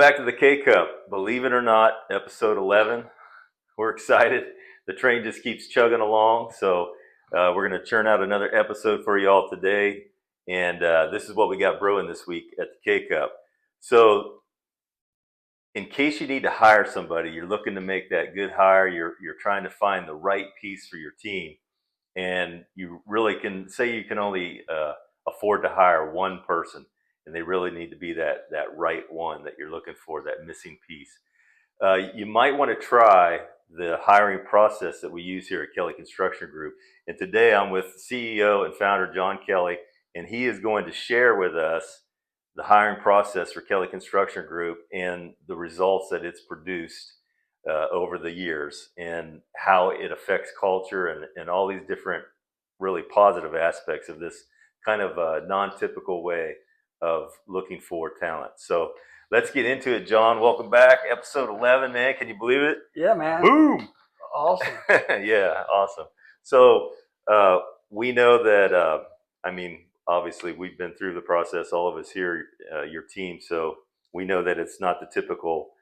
back to the K-Cup. Believe it or not, episode 11. We're excited. The train just keeps chugging along. So we're going to churn out another episode for you all today. And this is what we got brewing this week at the K-Cup. So in case you need to hire somebody, you're looking to make that good hire, you're trying to find the right piece for your team, and you really can say you can only afford to hire one person, and they really need to be that right one that you're looking for, that missing piece. You might want to try the hiring process that we use here at Kelly Construction Group. And today I'm with CEO and founder John Kelly, and he is going to share with us the hiring process for Kelly Construction Group and the results that it's produced over the years, and how it affects culture and all these different really positive aspects of this kind of non-typical way of looking for talent. So let's get into it, John. Welcome back. Episode 11, man. Can you believe it? Yeah, man. Boom. Awesome. Yeah, awesome. So we know that, obviously we've been through the process, all of us here, your team. So we know that it's not the typical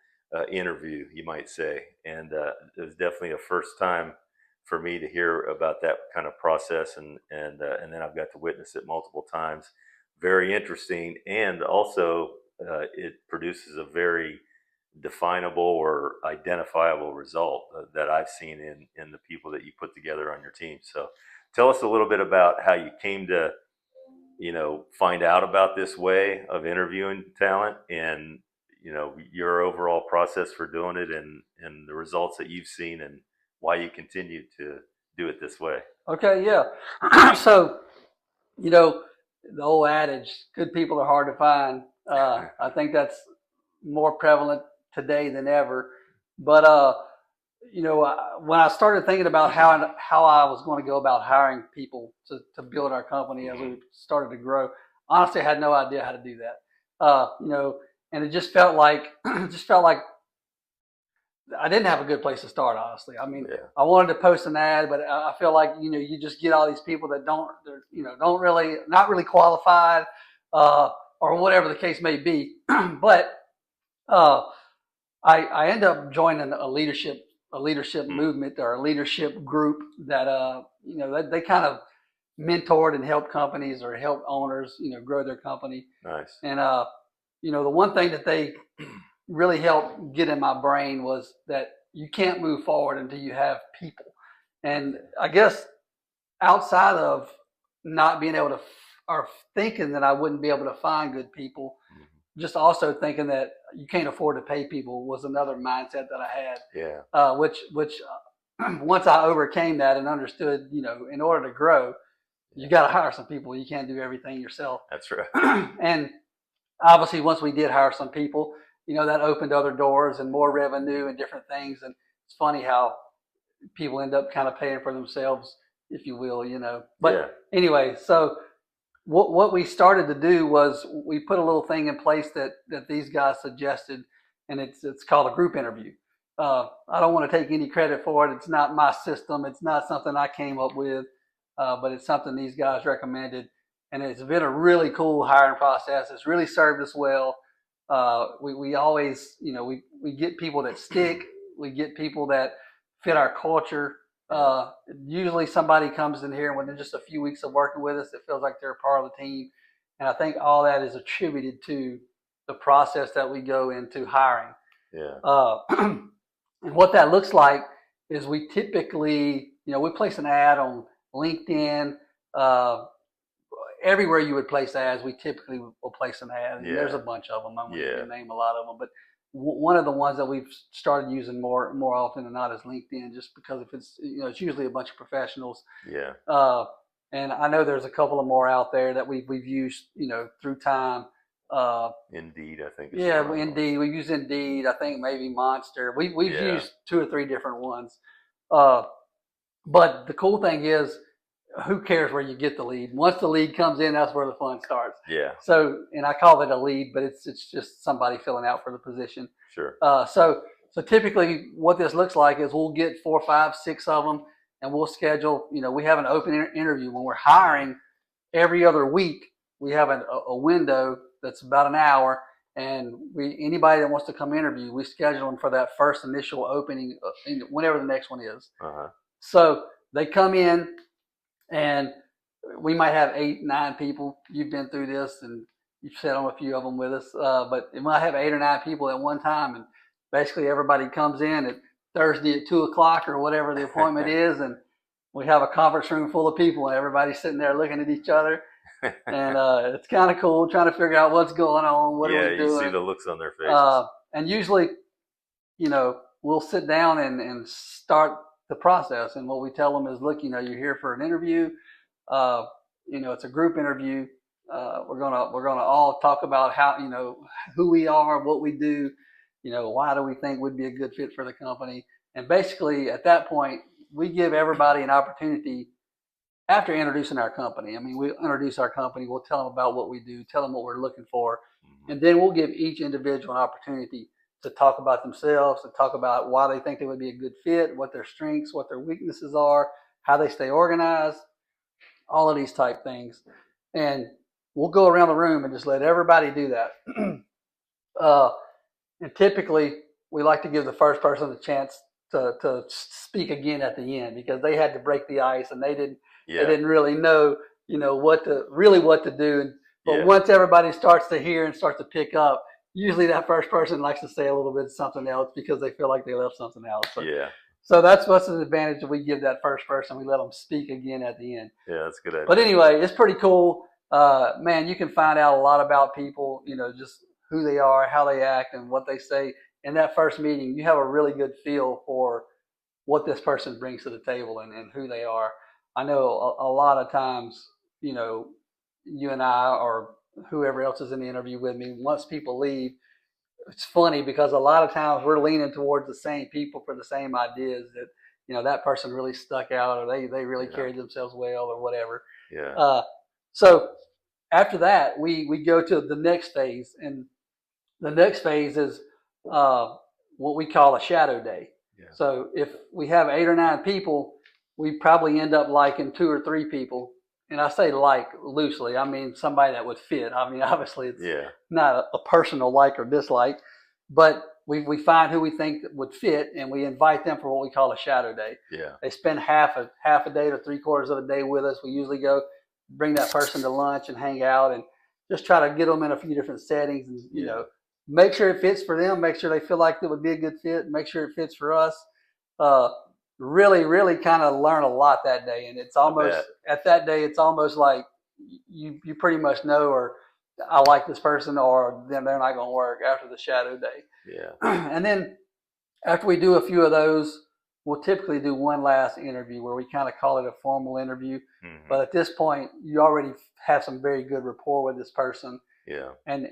interview, you might say. And it was definitely a first time for me to hear about that kind of process. And then I've got to witness it multiple times. Very interesting. And also it produces a very definable or identifiable result that I've seen in the people that you put together on your team. So tell us a little bit about how you came to find out about this way of interviewing talent, and your overall process for doing it, and the results that you've seen, and why you continue to do it this way. Okay, yeah. So, the old adage, good people are hard to find. I think that's more prevalent today than ever. But when I started thinking about how I was going to go about hiring people to build our company as we started to grow, honestly, I had no idea how to do that. And it just felt like I didn't have a good place to start, honestly. I mean, yeah. I wanted to post an ad, but I feel like you just get all these people that not really qualified, or whatever the case may be. But I end up joining a leadership movement, or a leadership group that they kind of mentored and helped companies or helped owners grow their company. Nice. And the one thing that they really helped get in my brain was that you can't move forward until you have people. And I guess outside of not being able to or thinking that I wouldn't be able to find good people, just also thinking that you can't afford to pay people was another mindset that I had. Yeah. Which once I overcame that and understood, in order to grow, you got to hire some people. You can't do everything yourself. That's right. And obviously, once we did hire some people, that opened other doors and more revenue and different things. And it's funny how people end up kind of paying for themselves, if you will, But yeah. Anyway, so what we started to do was we put a little thing in place that these guys suggested, and it's called a group interview. I don't want to take any credit for it. It's not my system. It's not something I came up with, but it's something these guys recommended. And it's been a really cool hiring process. It's really served us well. We always, we get people that stick. We get people that fit our culture. Usually somebody comes in here and within just a few weeks of working with us, it feels like they're a part of the team. And I think all that is attributed to the process that we go into hiring. Yeah. And what that looks like is we typically, we place an ad on LinkedIn, everywhere you would place ads, we typically will place an ad. Yeah. There's a bunch of them. I won't name a lot of them, but one of the ones that we've started using more often than not is LinkedIn, just because if it's it's usually a bunch of professionals. Yeah. And I know there's a couple of more out there that we've used through time. Indeed, I think. Yeah, Indeed. We've used Indeed. I think maybe Monster. We've used 2 or 3 different ones. But the cool thing is, who cares where you get the lead? Once the lead comes in, that's where the fun starts. Yeah. So, and I call it a lead, but it's just somebody filling out for the position. Sure. So typically what this looks like is we'll get 4, 5, 6 of them, and we'll schedule, we have an open interview. When we're hiring every other week, we have a window that's about an hour, and anybody that wants to come interview, we schedule them for that first initial opening, whenever the next one is. Uh-huh. So they come in, and we might have 8, 9 people. You've been through this, and you've sat on a few of them with us. But we might have 8 or 9 people at one time, and basically everybody comes in at Thursday at 2:00 or whatever the appointment is, and we have a conference room full of people, and everybody's sitting there looking at each other. And it's kind of cool trying to figure out what's going on, what are we doing. You see the looks on their faces. And usually, we'll sit down and start the process. And what we tell them is, look, you're here for an interview. It's a group interview. We're gonna all talk about how, who we are, what we do, why do we think would be a good fit for the company. And basically at that point, we give everybody an opportunity after introducing our company. I mean, we introduce our company, we'll tell them about what we do, tell them what we're looking for, and then we'll give each individual an opportunity to talk about themselves, to talk about why they think they would be a good fit, what their strengths, what their weaknesses are, how they stay organized, all of these type things. And we'll go around the room and just let everybody do that. And typically, we like to give the first person the chance to speak again at the end, because they had to break the ice and they didn't really know, what to do. But once everybody starts to hear and starts to pick up, usually that first person likes to say a little bit something else because they feel like they left something out. So that's what's an advantage that we give that first person. We let them speak again at the end. Yeah, that's a good idea. But anyway, it's pretty cool. Man, you can find out a lot about people, just who they are, how they act, and what they say. In that first meeting, you have a really good feel for what this person brings to the table and who they are. I know a lot of times, you and I or whoever else is in the interview with me, once people leave, it's funny because a lot of times we're leaning towards the same people for the same ideas that, that person really stuck out, or they really carried themselves well, or whatever. So after that, we go to the next phase, and the next phase is what we call a shadow day. So if we have 8 or 9 people, we probably end up liking 2 or 3 people. And I say like loosely, I mean somebody that would fit. I mean, obviously it's not a personal like or dislike, but we find who we think would fit, and we invite them for what we call a shadow day. They spend half a day to 3/4 of a day with us. We usually go bring that person to lunch and hang out and just try to get them in a few different settings, and make sure it fits for them, make sure they feel like it would be a good fit, make sure it fits for us. Really, really kind of learn a lot that day. And it's almost, at that day, it's almost like you pretty much know, or I like this person, or then they're not going to work after the shadow day. And then after we do a few of those, we'll typically do one last interview where we kind of call it a formal interview. But at this point, you already have some very good rapport with this person. And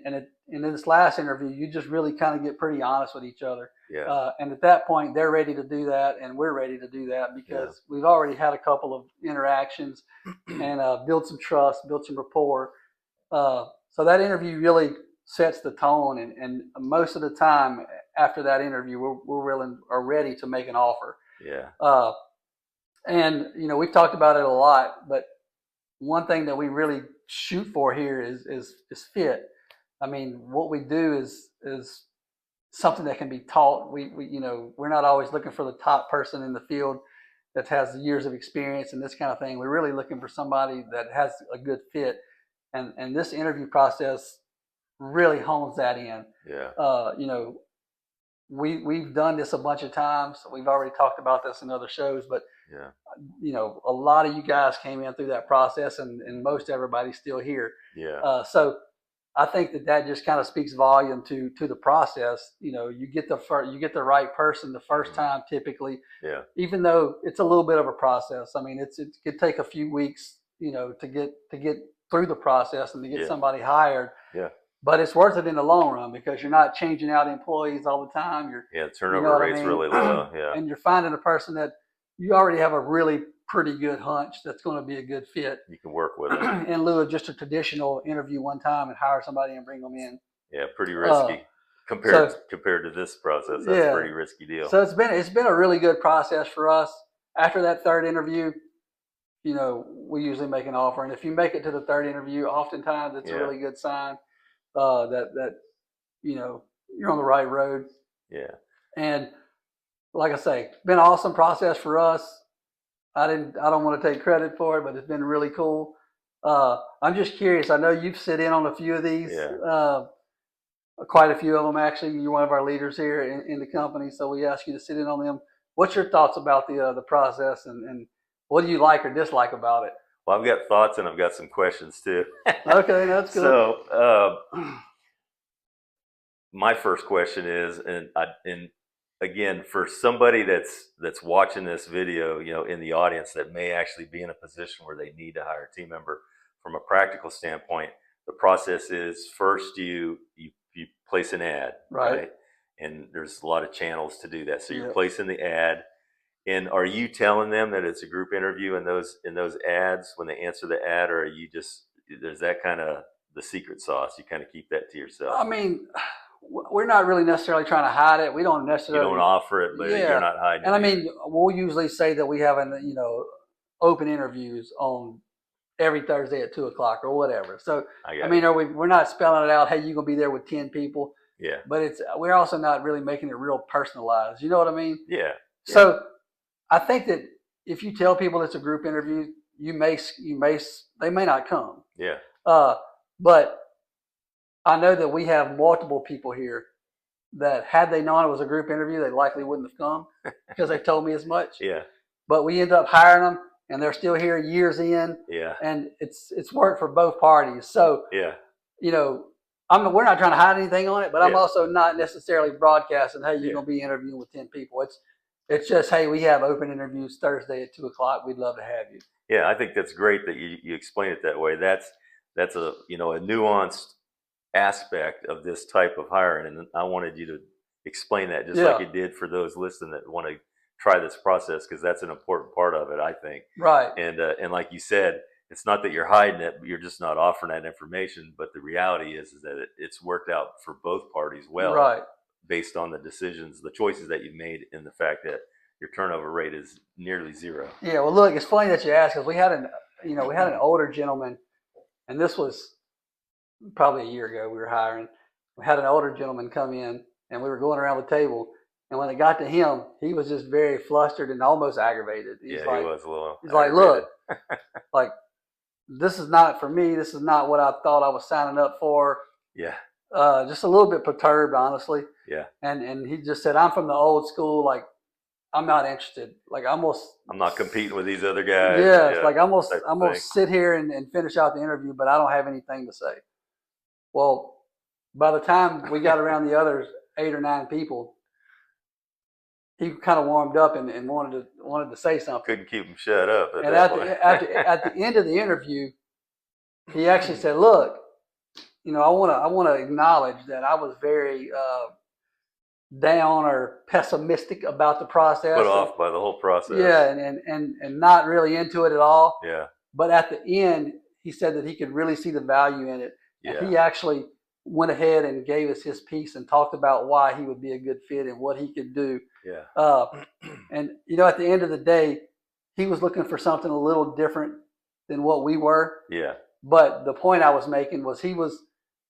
in this last interview, you just really kind of get pretty honest with each other. And at that point, they're ready to do that, and we're ready to do that, because we've already had a couple of interactions and build some trust, build some rapport. So that interview really sets the tone, and most of the time after that interview, we're ready to make an offer. And we've talked about it a lot, but one thing that we really shoot for here is fit. I mean, what we do is something that can be taught. We're not always looking for the top person in the field that has years of experience and this kind of thing. We're really looking for somebody that has a good fit, and this interview process really hones that in. We've done this a bunch of times. We've already talked about this in other shows, but a lot of you guys came in through that process, and most everybody's still here. So I think that just kind of speaks volume to the process. You get the right person the first time typically. Even though it's a little bit of a process. I mean, it could take a few weeks, to get through the process and to get somebody hired. But it's worth it in the long run, because you're not changing out employees all the time. Turnover rate's really low. And you're finding a person that you already have a really pretty good hunch that's going to be a good fit. You can work with it in lieu of just a traditional interview one time and hire somebody and bring them in. Pretty risky compared to this process. That's a pretty risky deal. So it's been a really good process for us. After that third interview, we usually make an offer, and if you make it to the third interview, oftentimes it's a really good sign that you're on the right road. Yeah. And like I say, been an awesome process for us. I don't want to take credit for it, but it's been really cool. I'm just curious. I know you've sit in on a few of these, quite a few of them actually. You're one of our leaders here in the company, so we ask you to sit in on them. What's your thoughts about the process, and what do you like or dislike about it? Well, I've got thoughts and I've got some questions too. Okay, that's good. So, my first question is, and again, for somebody that's watching this video, in the audience that may actually be in a position where they need to hire a team member, from a practical standpoint, the process is first you place an ad, right? And there's a lot of channels to do that. So you're placing the ad, and are you telling them that it's a group interview in those ads when they answer the ad, or are you just, there's that kind of the secret sauce? You kind of keep that to yourself. I mean, we're not really necessarily trying to hide it. We don't necessarily. You don't offer it, but you're not hiding it. And I mean, we'll usually say that we have open interviews on every Thursday at 2:00 or whatever. So I mean, we're not spelling it out. Hey, you're gonna be there with 10 people. Yeah. But we're also not really making it real personalized. You know what I mean? Yeah. So I think that if you tell people it's a group interview, they may not come. Yeah. But I know that we have multiple people here that had they known it was a group interview, they likely wouldn't have come because they told me as much. Yeah. But we end up hiring them, and they're still here years in. Yeah. And it's worked for both parties. So we're not trying to hide anything on it, but I'm also not necessarily broadcasting, hey, you're gonna be interviewing with 10 people. It's just, hey, we have open interviews Thursday at 2:00. We'd love to have you. Yeah, I think that's great that you explain it that way. That's a a nuanced aspect of this type of hiring, and I wanted you to explain that just like you did for those listening that want to try this process, because that's an important part of it, I think. Right. And like you said, it's not that you're hiding it, but you're just not offering that information. But the reality is that it's worked out for both parties well, right, based on the choices that you've made, and the fact that your turnover rate is nearly zero. Yeah. Well, look, it's funny that you asked, because we had an older gentleman, and this was probably a year ago. We were hiring. We had an older gentleman come in, and we were going around the table. And when it got to him, he was just very flustered and almost aggravated. He was a little. He's like, "Look, like, this is not for me. This is not what I thought I was signing up for." Yeah. Just a little bit perturbed, honestly. Yeah. And he just said, "I'm from the old school. Like, I'm not interested. Like, I'm not competing with these other guys." Yeah. It's like I'm gonna sit here and finish out the interview, but I don't have anything to say. Well, by the time we got around the other 8 or 9 people, he kind of warmed up and wanted to say something. Couldn't keep him shut up. And at the end of the interview, he actually said, "Look, I want to acknowledge that I was very down or pessimistic about the process. Put off by the whole process. Yeah, and not really into it at all. Yeah. But at the end, he said that he could really see the value in it. Yeah. And he actually went ahead and gave us his piece and talked about why he would be a good fit and what he could do. Yeah. And at the end of the day, he was looking for something a little different than what we were. Yeah. But the point I was making was he was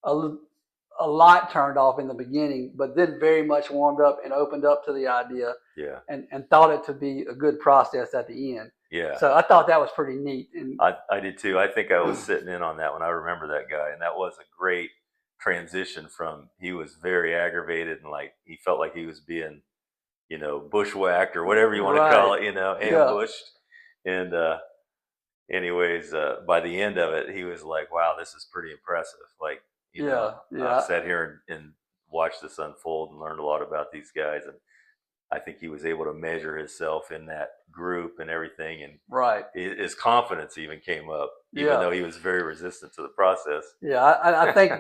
a lot turned off in the beginning, but then very much warmed up and opened up to the idea. Yeah. And thought it to be a good process at the end. Yeah. So I thought that was pretty neat. And I did too. I think I was sitting in on that one. I remember that guy, and that was a great transition from, he was very aggravated and like he felt like he was being, bushwhacked or whatever you want to call it, ambushed. And anyways, by the end of it, he was like, "Wow, this is pretty impressive." Like, I sat here and watched this unfold and learned a lot about these guys, and I think he was able to measure himself in that group and everything, and his confidence even came up, even though he was very resistant to the process. Yeah, I think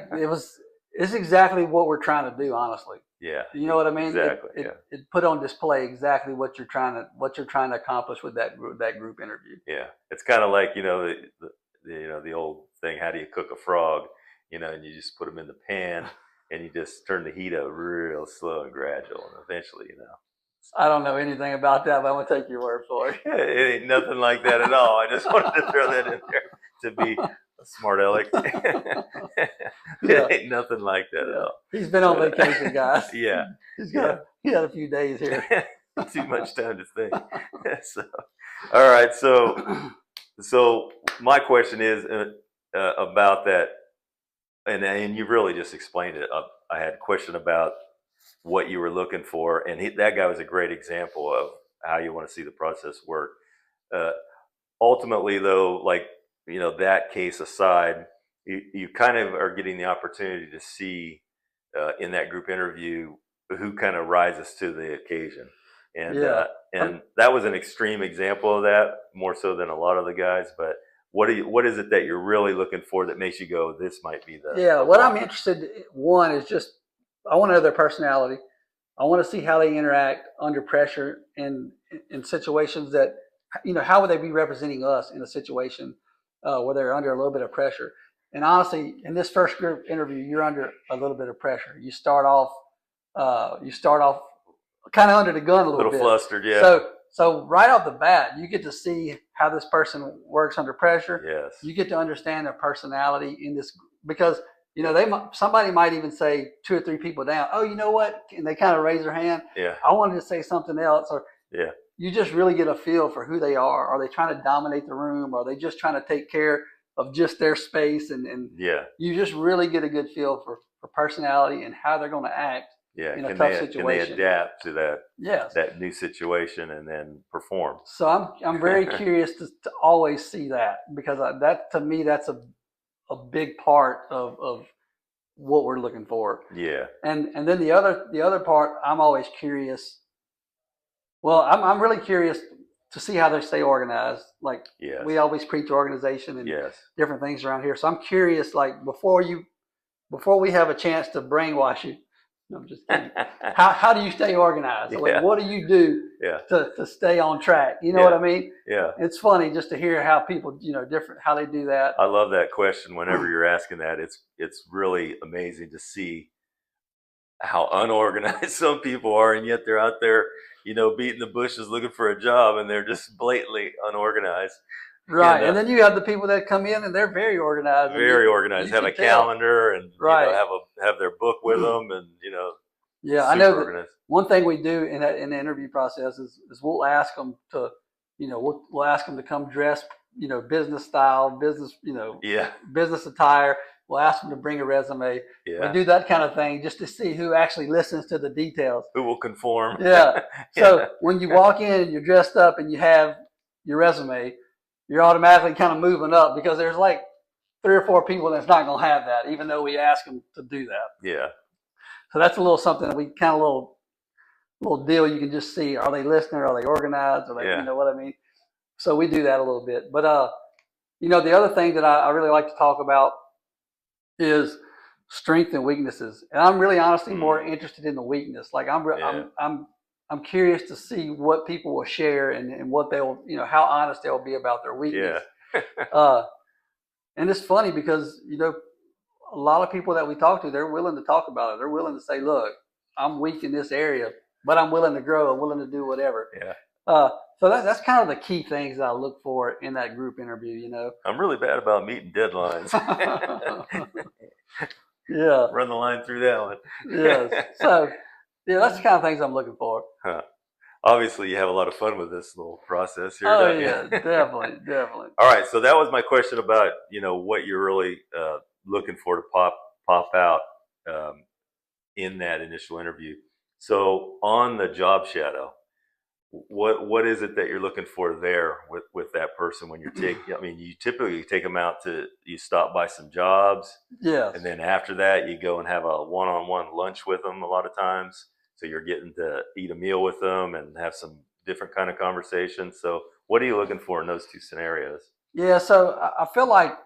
it's exactly what we're trying to do, honestly. Yeah, you know what I mean. Exactly. It put on display exactly what you're trying to accomplish with that group interview. Yeah, it's kind of like the old thing. How do you cook a frog? And you just put them in the pan, and you just turn the heat up real slow and gradual, and eventually, I don't know anything about that, but I'm gonna take your word for it. It ain't nothing like that at all. I just wanted to throw that in there to be a smart aleck. Yeah. It ain't nothing like that at Yeah. all. He's been on vacation, guys. Yeah. He had a few days here. Too much time to think. So, all right. So my question is about that, and you really just explained it. I had a question about what you were looking for, and that guy was a great example of how you want to see the process work. Uh, Ultimately, though, like that case aside, you kind of are getting the opportunity to see in that group interview who kind of rises to the occasion, and Yeah. that was an extreme example of that, more so than a lot of the guys. But what is it that you're really looking for that makes you go, this might be the What one? I'm interested in, one is just I want to know their personality. I want to see how they interact under pressure and in situations that, how would they be representing us in a situation where they're under a little bit of pressure. And honestly, in this first group interview, you're under a little bit of pressure. You start off kind of under the gun a A little little bit. flustered, yeah. So right off the bat, you get to see how this person works under pressure. Yes. You get to understand their personality in this, because somebody might even say 2 or 3 people down, oh, you know what? And they kind of raise their hand. Yeah. I wanted to say something else. Or Yeah. you just really get a feel for who they are. Are they trying to dominate the room? Are they just trying to take care of just their space? And Yeah. you just really get a good feel for personality and how they're going to act Yeah. in a tough situation. Can they adapt to that? Yes. That new situation and then perform? So I'm very curious to always see that, because that to me that's a big part of what we're looking for. Yeah. And then the other part, I'm always curious. Well, I'm really curious to see how they stay organized. Like, Yes. we always preach organization and Yes. different things around here. So I'm curious, like, before we have a chance to brainwash you. No, I'm just kidding. How do you stay organized? Yeah. Like, what do you do Yeah. to stay on track? You know what I mean? Yeah. It's funny just to hear how people, different, how they do that. I love that question. Whenever you're asking that, it's really amazing to see how unorganized some people are, and yet they're out there, beating the bushes looking for a job, and they're just blatantly unorganized. Right. And then you have the people that come in and they're very organized. Very organized. Have a calendar and right. Have their book with them, and Yeah, I know that one thing we do in the interview process is we'll ask them to, we'll ask them to come dressed, business style, business, business attire. We'll ask them to bring a resume. Yeah. We do that kind of thing just to see who actually listens to the details. Who will conform. Yeah. So when you walk in and you're dressed up and you have your resume, you're automatically kind of moving up, because there's like 3 or 4 people that's not going to have that, even though we ask them to do that. Yeah. So that's a little something that we kind of little deal. You can just see, are they listening? Are they organized? Are they, Yeah. You know what I mean? So we do that a little bit. But, the other thing that I really like to talk about is strength and weaknesses. And I'm really honestly more interested in the weakness. Like I'm curious to see what people will share and what they'll, how honest they'll be about their weakness. Yeah. And it's funny because, a lot of people that we talk to, they're willing to talk about it. They're willing to say, look, I'm weak in this area, but I'm willing to grow. I'm willing to do whatever. Yeah. So that's kind of the key things that I look for in that group interview, I'm really bad about meeting deadlines. Yeah. Run the line through that one. Yes. So, that's the kind of things I'm looking for. Huh. Obviously, you have a lot of fun with this little process here. Oh, yeah, definitely. All right. So that was my question about, what you're really looking for to pop out in that initial interview. So on the job shadow, what is it that you're looking for there with that person when you're taking? I mean, you typically take them out you stop by some jobs, yes, and then after that you go and have a one-on-one lunch with them a lot of times. So you're getting to eat a meal with them and have some different kind of conversations. So what are you looking for in those 2 scenarios? Yeah, so I feel like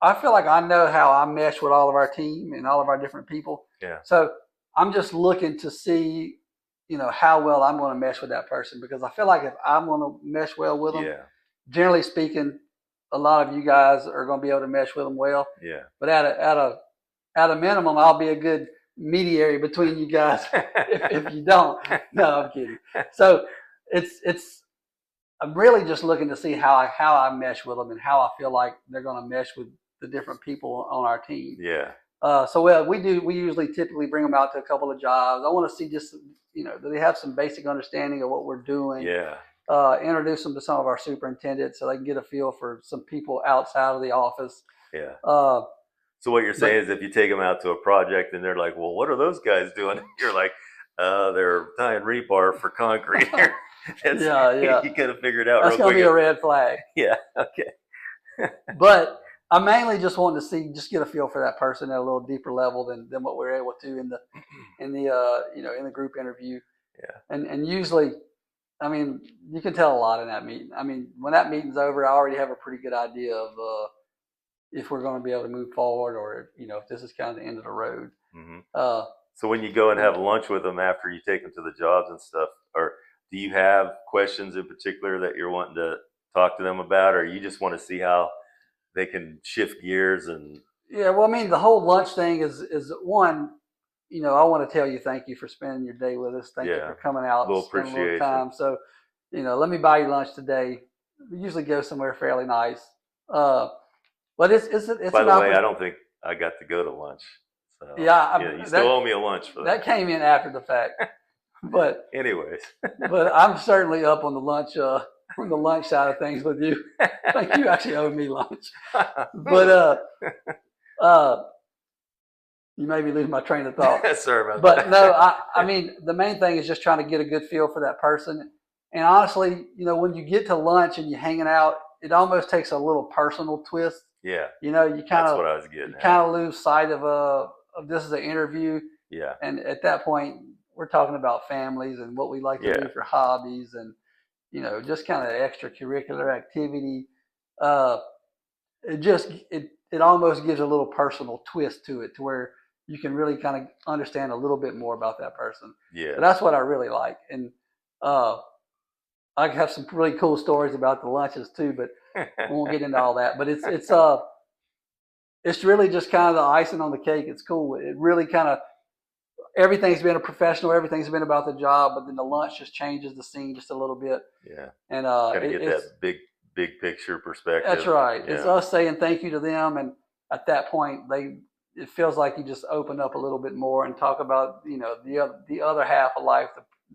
I know how I mesh with all of our team and all of our different people. Yeah. So I'm just looking to see, how well I'm going to mesh with that person, because I feel like if I'm going to mesh well with them, generally speaking, a lot of you guys are going to be able to mesh with them well. Yeah. But at a minimum, I'll be a good mediator between you guys if you don't. No, I'm kidding. So I'm really just looking to see how I mesh with them and how I feel like they're going to mesh with the different people on our team. Yeah. So we usually typically bring them out to a couple of jobs. I want to see just, do they have some basic understanding of what we're doing? Yeah. Introduce them to some of our superintendents so they can get a feel for some people outside of the office. Yeah. Uh, So what you're saying is if you take them out to a project and they're like, well, what are those guys doing? You're like, they're tying rebar for concrete. yeah. You could have figured out That's real going to quick. be a red flag. Yeah. Okay. But I mainly just wanted to just get a feel for that person at a little deeper level than what we were able to in the group interview. Yeah. And usually, I mean, you can tell a lot in that meeting. I mean, when that meeting's over, I already have a pretty good idea of if we're going to be able to move forward, or if this is kind of the end of the road. Mm-hmm. Uh, So when you go and have lunch with them after you take them to the jobs and stuff, or do you have questions in particular that you're wanting to talk to them about, or you just want to see how they can shift gears and yeah, well, I mean, the whole lunch thing is one. I want to tell you thank you for spending your day with us. Thank you for coming out and spending a little time. So, let me buy you lunch today. We usually go somewhere fairly nice. But it's by the way, I don't think I got to go to lunch. So you still owe me a lunch for that. That came in after the fact. But anyways, but I'm certainly up on the lunch from the lunch side of things with you. I think you actually owe me lunch. But you made me lose my train of thought. Sorry about that. But no, I mean, the main thing is just trying to get a good feel for that person. And honestly, when you get to lunch and you're hanging out, it almost takes a little personal twist. Yeah. You kind of, that's what I was getting at. Kind of lose sight of this is an interview. Yeah. And at that point, we're talking about families and what we like to do for hobbies and, just kind of extracurricular activity. It almost gives a little personal twist to it, to where you can really kind of understand a little bit more about that person. Yeah. But that's what I really like. And I have some really cool stories about the lunches too, but we won't get into all that. But it's really just kind of the icing on the cake. It's cool. It really kind of, everything's been a professional, everything's been about the job, but then the lunch just changes the scene just a little bit. Yeah. And kind of get that big picture perspective. That's right. Yeah. It's us saying thank you to them, and at that point, it feels like you just open up a little bit more and talk about the other half of life,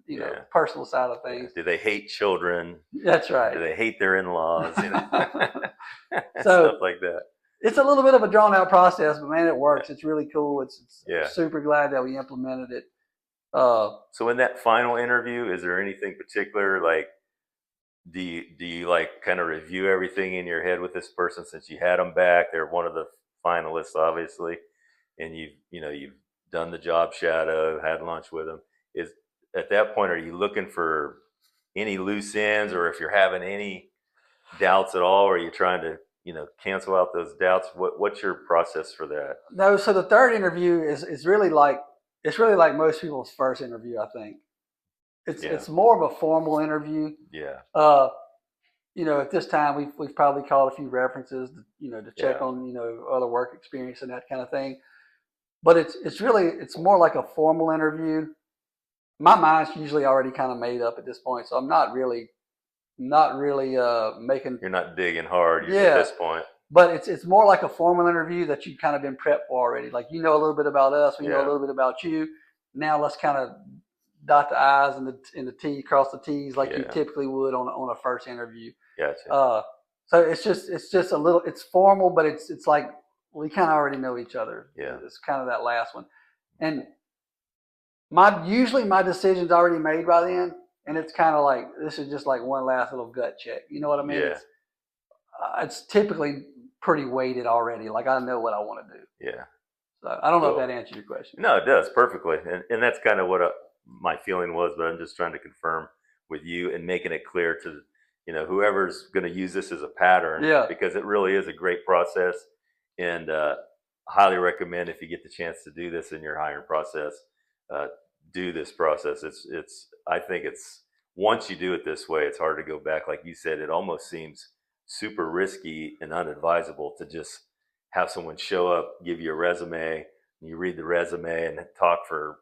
the personal side of things. Do they hate children? That's right. Do they hate their in-laws? So stuff like that. It's a little bit of a drawn-out process, but man, it works. It's really cool. It's yeah. Super glad that we implemented it. So in that final interview, is there anything particular, like, do you like kind of review everything in your head with this person since you had them back? They're one of the finalists, obviously, and you've done the job shadow, had lunch with them. Is at that point, are you looking for any loose ends, or if you're having any doubts at all, or are you trying to cancel out those doubts? What's your process for that? No, so the third interview is really like most people's first interview. I think it's more of a formal interview. Yeah. At this time we've probably called a few references, to check on other work experience and that kind of thing. But it's more like a formal interview. My mind's usually already kind of made up at this point, so I'm not really making. You're not digging hard at this point. But it's more like a formal interview that you've kind of been prepped for already. Like, a little bit about us, we know a little bit about you. Now let's kind of dot the I's and the T, cross the T's like you typically would on a first interview. Gotcha. So it's just a little, it's formal, but it's like we kind of already know each other. Yeah. It's kind of that last one. And usually my decision's already made by then. And it's kind of like, this is just like one last little gut check. You know what I mean? Yeah. It's typically pretty weighted already. Like, I know what I want to do. Yeah. So I don't know if that answers your question. No, it does perfectly. And that's kind of what my feeling was, but I'm just trying to confirm with you and making it clear to, whoever's going to use this as a pattern, because it really is a great process, and highly recommend, if you get the chance to do this in your hiring process, do this process. I think it's, once you do it this way, it's hard to go back. Like you said, it almost seems super risky and unadvisable to just have someone show up, give you a resume, and you read the resume and talk for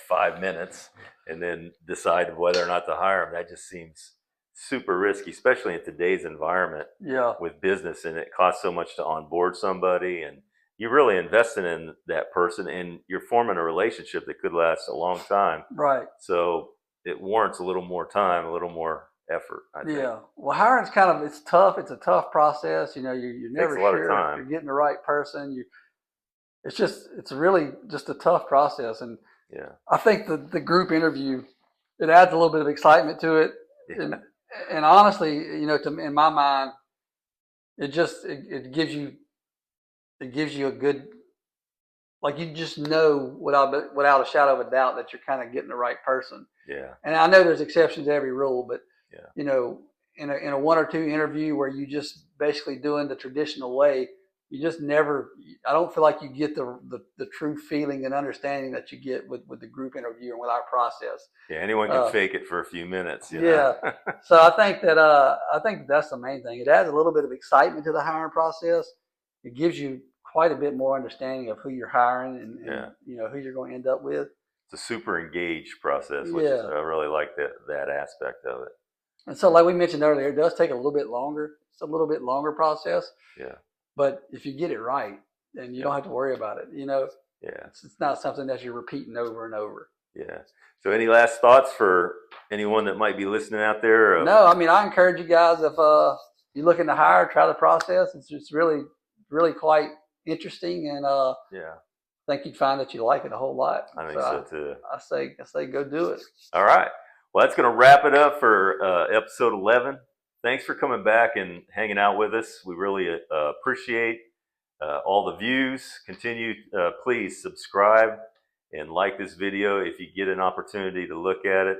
5 minutes and then decide whether or not to hire them. That just seems super risky, especially in today's environment with business, and it costs so much to onboard somebody, and you're really investing in that person, and you're forming a relationship that could last a long time. Right. So it warrants a little more time, a little more effort, I think. Yeah. Well, hiring's it's tough. It's a tough process. You're It takes never a lot of sure if time. you're getting the right person. It's really just a tough process. And Yeah. I think the group interview, it adds a little bit of excitement to it. Yeah. And honestly, in my mind, it gives you a good, like, you just know without a shadow of a doubt that you're kind of getting the right person. Yeah. And I know there's exceptions to every rule, but Yeah. in a one or two interview where you just basically doing the traditional way, you just never. I don't feel like you get the true feeling and understanding that you get with the group interview and with our process. Yeah. Anyone can fake it for a few minutes. Yeah. So I think that's the main thing. It adds a little bit of excitement to the hiring process. It gives you quite a bit more understanding of who you're hiring and who you're going to end up with. It's a super engaged process, which is, I really like that aspect of it. And so, like we mentioned earlier, it does take a little bit longer. It's a little bit longer process. Yeah. But if you get it right, then you don't have to worry about it. Yeah. It's not something that you're repeating over and over. Yeah. So, any last thoughts for anyone that might be listening out there? No, I mean, I encourage you guys, if you're looking to hire, try the process. It's just really, really quite interesting, and I think you'd find that you like it a whole lot. I think so too. I say go do it. All right. Well, that's going to wrap it up for episode 11. Thanks for coming back and hanging out with us. We really appreciate all the views. Continue, please subscribe and like this video if you get an opportunity to look at it.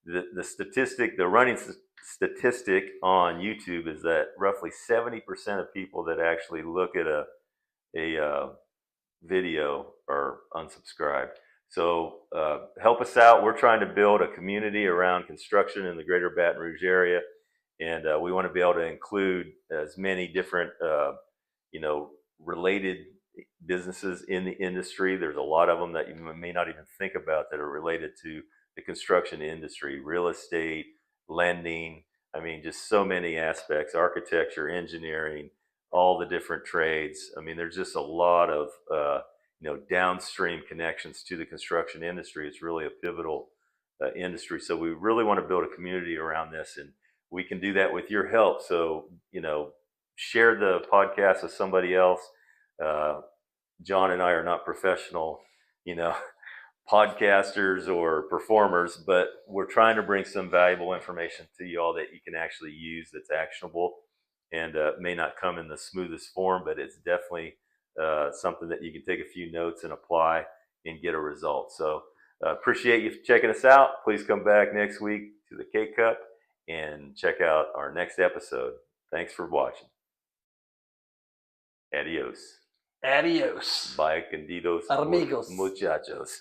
The running statistic on YouTube is that roughly 70% of people that actually look at a video are unsubscribed. So help us out. We're trying to build a community around construction in the greater Baton Rouge area, and we want to be able to include as many different related businesses in the industry. There's a lot of them that you may not even think about that are related to the construction industry: real estate, lending. I mean, just so many aspects: architecture, engineering, all the different trades. I mean, there's just a lot of downstream connections to the construction industry. It's really a pivotal industry. So we really want to build a community around this, and we can do that with your help. So, share the podcast with somebody else. John and I are not professional, podcasters or performers, but we're trying to bring some valuable information to you all that you can actually use, that's actionable, and may not come in the smoothest form, but it's definitely something that you can take a few notes and apply and get a result. So appreciate you checking us out. Please come back next week to the K Cup and check out our next episode. Thanks for watching. Adios. Adios. Bye, candidos Amigos. muchachos.